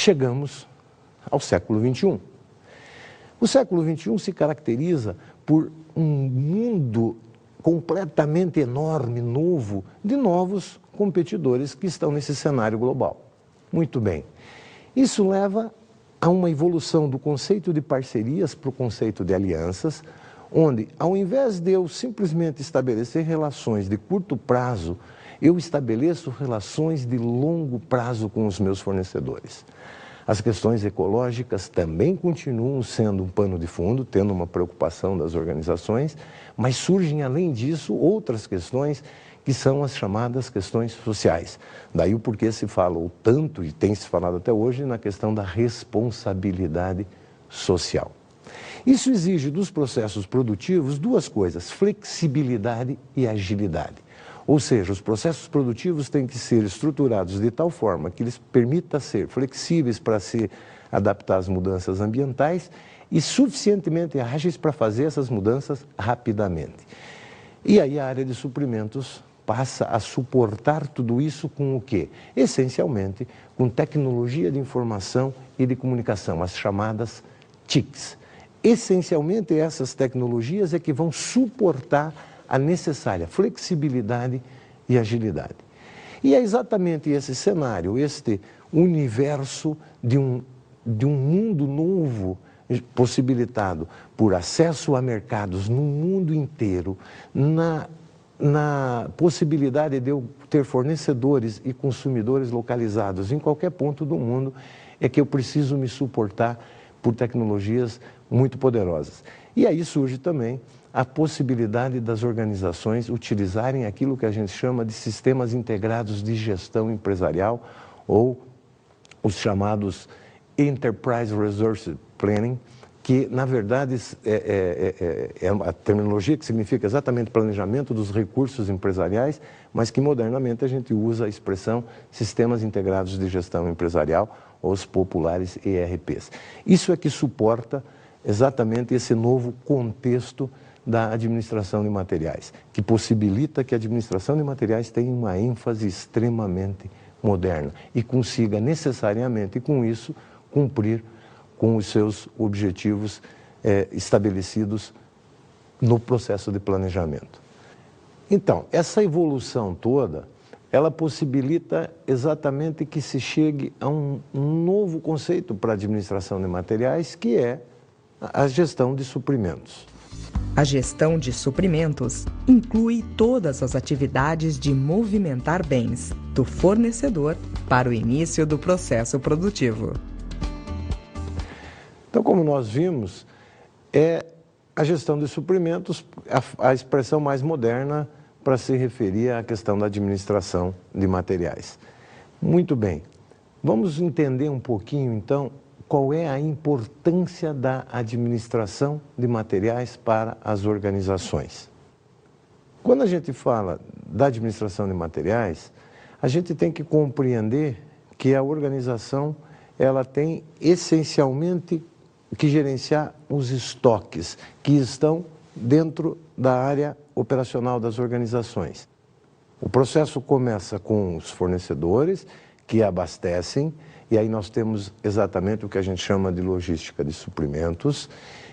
chegamos ao século XXI. O século XXI se caracteriza por um mundo completamente enorme, novo, de novos competidores que estão nesse cenário global. Muito bem. Isso leva a uma evolução do conceito de parcerias para o conceito de alianças, onde, ao invés de eu simplesmente estabelecer relações de curto prazo, eu estabeleço relações de longo prazo com os meus fornecedores. As questões ecológicas também continuam sendo um pano de fundo, tendo uma preocupação das organizações, mas surgem, além disso, outras questões que são as chamadas questões sociais. Daí o porquê se falou tanto, e tem se falado até hoje, na questão da responsabilidade social. Isso exige dos processos produtivos duas coisas: flexibilidade e agilidade. Ou seja, os processos produtivos têm que ser estruturados de tal forma que eles permitam ser flexíveis para se adaptar às mudanças ambientais e suficientemente ágeis para fazer essas mudanças rapidamente. E aí a área de suprimentos passa a suportar tudo isso com o quê? Essencialmente com tecnologia de informação e de comunicação, as chamadas TICs. Essencialmente essas tecnologias é que vão suportar a necessária flexibilidade e agilidade. E é exatamente esse cenário, este universo de um mundo novo, possibilitado por acesso a mercados no mundo inteiro, na possibilidade de eu ter fornecedores e consumidores localizados em qualquer ponto do mundo, é que eu preciso me suportar por tecnologias muito poderosas. E aí surge também a possibilidade das organizações utilizarem aquilo que a gente chama de sistemas integrados de gestão empresarial, ou os chamados Enterprise Resource Planning, que na verdade é uma terminologia que significa exatamente planejamento dos recursos empresariais, mas que modernamente a gente usa a expressão sistemas integrados de gestão empresarial, ou os populares ERPs. Isso é que suporta exatamente esse novo contexto da administração de materiais, que possibilita que a administração de materiais tenha uma ênfase extremamente moderna e consiga necessariamente, com isso, cumprir com os seus objetivos estabelecidos no processo de planejamento. Então, essa evolução toda, ela possibilita exatamente que se chegue a um novo conceito para a administração de materiais, que é a gestão de suprimentos. A gestão de suprimentos inclui todas as atividades de movimentar bens, do fornecedor para o início do processo produtivo. Então, como nós vimos, a gestão de suprimentos a expressão mais moderna para se referir à questão da administração de materiais. Muito bem, vamos entender um pouquinho, então, qual é a importância da administração de materiais para as organizações. Quando a gente fala da administração de materiais, a gente tem que compreender que a organização ela tem essencialmente que gerenciar os estoques que estão dentro da área operacional das organizações. O processo começa com os fornecedores que abastecem, e aí nós temos exatamente o que a gente chama de logística de suprimentos,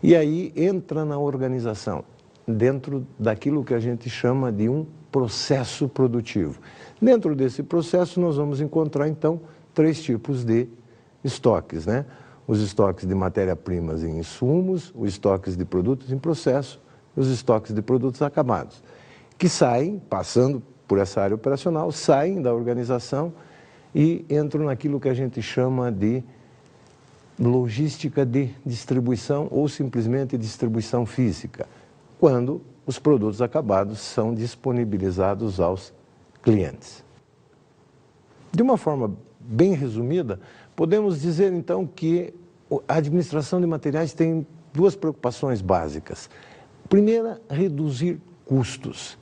e aí entra na organização, dentro daquilo que a gente chama de um processo produtivo. Dentro desse processo nós vamos encontrar então 3 tipos de estoques, né? Os estoques de matéria-primas em insumos, os estoques de produtos em processo, os estoques de produtos acabados, que saem, passando por essa área operacional, saem da organização e entram naquilo que a gente chama de logística de distribuição ou simplesmente distribuição física, quando os produtos acabados são disponibilizados aos clientes. De uma forma bem resumida, podemos dizer então que a administração de materiais tem 2 preocupações básicas. Primeira, reduzir custos,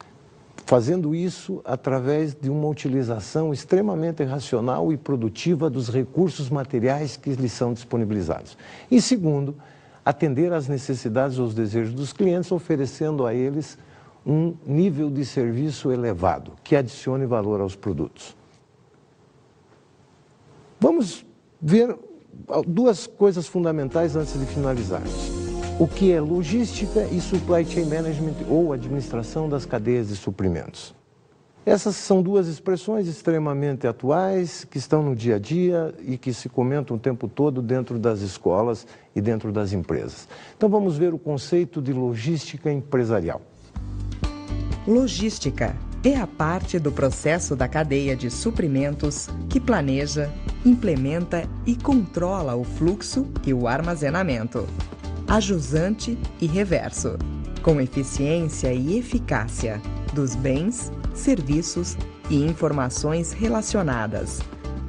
fazendo isso através de uma utilização extremamente racional e produtiva dos recursos materiais que lhes são disponibilizados. E segundo, atender às necessidades ou aos desejos dos clientes, oferecendo a eles um nível de serviço elevado, que adicione valor aos produtos. Vamos ver duas coisas fundamentais antes de finalizarmos. O que é logística e supply chain management ou administração das cadeias de suprimentos. Essas são duas expressões extremamente atuais, que estão no dia a dia e que se comentam o tempo todo dentro das escolas e dentro das empresas. Então vamos ver o conceito de logística empresarial. Logística é a parte do processo da cadeia de suprimentos que planeja, implementa e controla o fluxo e o armazenamento, ajusante e reverso, com eficiência e eficácia dos bens, serviços e informações relacionadas,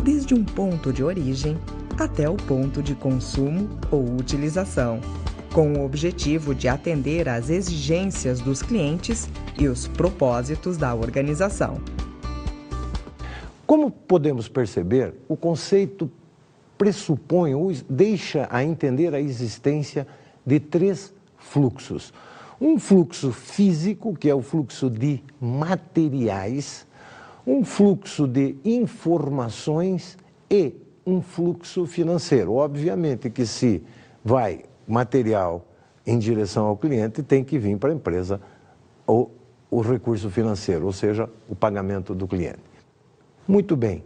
desde um ponto de origem até o ponto de consumo ou utilização, com o objetivo de atender às exigências dos clientes e os propósitos da organização. Como podemos perceber, o conceito pressupõe ou deixa a entender a existência de três fluxos. Um fluxo físico, que é o fluxo de materiais, um fluxo de informações e um fluxo financeiro. Obviamente que se vai material em direção ao cliente, tem que vir para a empresa o recurso financeiro, ou seja, o pagamento do cliente. Muito bem.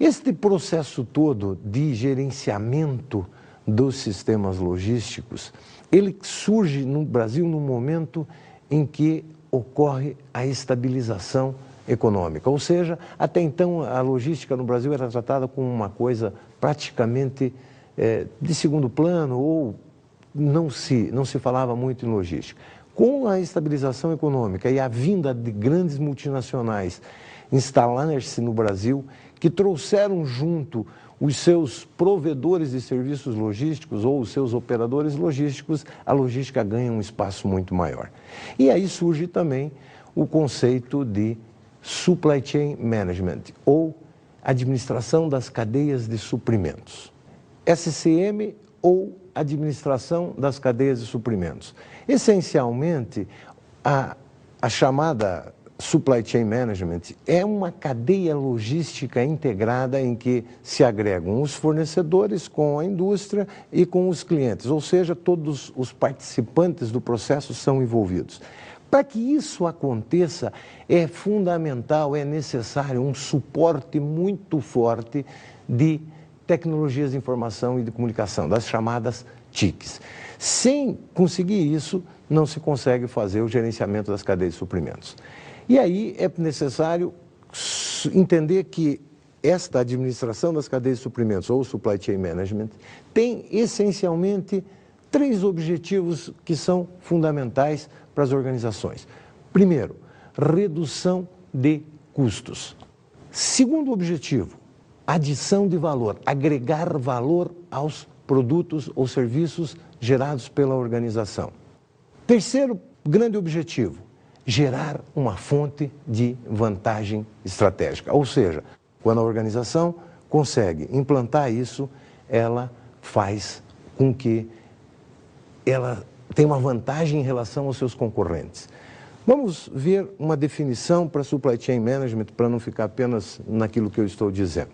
Este processo todo de gerenciamento dos sistemas logísticos, ele surge no Brasil no momento em que ocorre a estabilização econômica. Ou seja, até então a logística no Brasil era tratada como uma coisa praticamente de segundo plano ou não se falava muito em logística. Com a estabilização econômica e a vinda de grandes multinacionais instalar-se no Brasil, que trouxeram junto os seus provedores de serviços logísticos ou os seus operadores logísticos, a logística ganha um espaço muito maior. E aí surge também o conceito de supply chain management, ou administração das cadeias de suprimentos. SCM ou administração das cadeias de suprimentos. Essencialmente, a chamada supply chain management é uma cadeia logística integrada em que se agregam os fornecedores com a indústria e com os clientes, ou seja, todos os participantes do processo são envolvidos. Para que isso aconteça, é fundamental, é necessário um suporte muito forte de tecnologias de informação e de comunicação, das chamadas TICs. Sem conseguir isso, não se consegue fazer o gerenciamento das cadeias de suprimentos. E aí é necessário entender que esta administração das cadeias de suprimentos, ou supply chain management, tem essencialmente três objetivos que são fundamentais para as organizações. Primeiro, redução de custos. Segundo objetivo, adição de valor, agregar valor aos produtos ou serviços gerados pela organização. Terceiro grande objetivo, gerar uma fonte de vantagem estratégica. Ou seja, quando a organização consegue implantar isso, ela faz com que ela tenha uma vantagem em relação aos seus concorrentes. Vamos ver uma definição para supply chain management, para não ficar apenas naquilo que eu estou dizendo.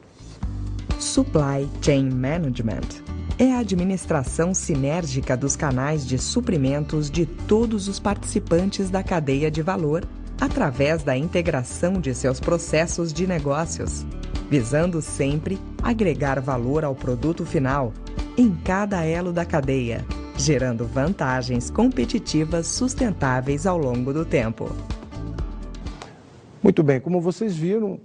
Supply Chain Management é a administração sinérgica dos canais de suprimentos de todos os participantes da cadeia de valor, através da integração de seus processos de negócios, visando sempre agregar valor ao produto final em cada elo da cadeia, gerando vantagens competitivas sustentáveis ao longo do tempo. Muito bem, como vocês viram,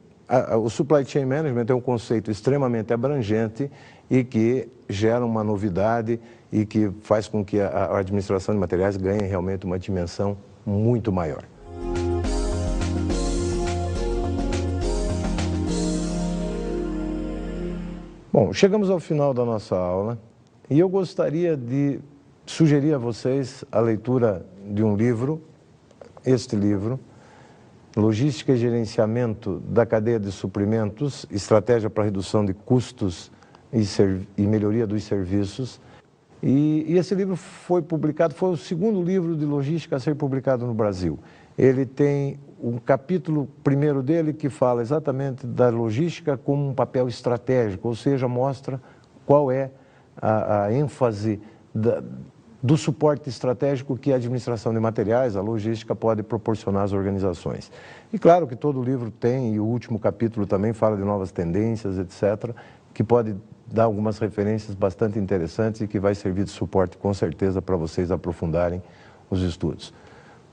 o Supply Chain Management é um conceito extremamente abrangente e que gera uma novidade e que faz com que a administração de materiais ganhe realmente uma dimensão muito maior. Bom, chegamos ao final da nossa aula e eu gostaria de sugerir a vocês a leitura de um livro, este livro, Logística e Gerenciamento da Cadeia de Suprimentos, Estratégia para Redução de Custos e Melhoria dos Serviços. E esse livro foi publicado, foi o segundo livro de logística a ser publicado no Brasil. Ele tem um capítulo primeiro dele que fala exatamente da logística como um papel estratégico, ou seja, mostra qual é a ênfase do suporte estratégico que a administração de materiais, a logística, pode proporcionar às organizações. E claro que todo livro tem, e o último capítulo também fala de novas tendências, etc., que pode dar algumas referências bastante interessantes e que vai servir de suporte, com certeza, para vocês aprofundarem os estudos.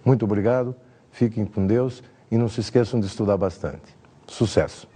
Muito obrigado, fiquem com Deus e não se esqueçam de estudar bastante. Sucesso!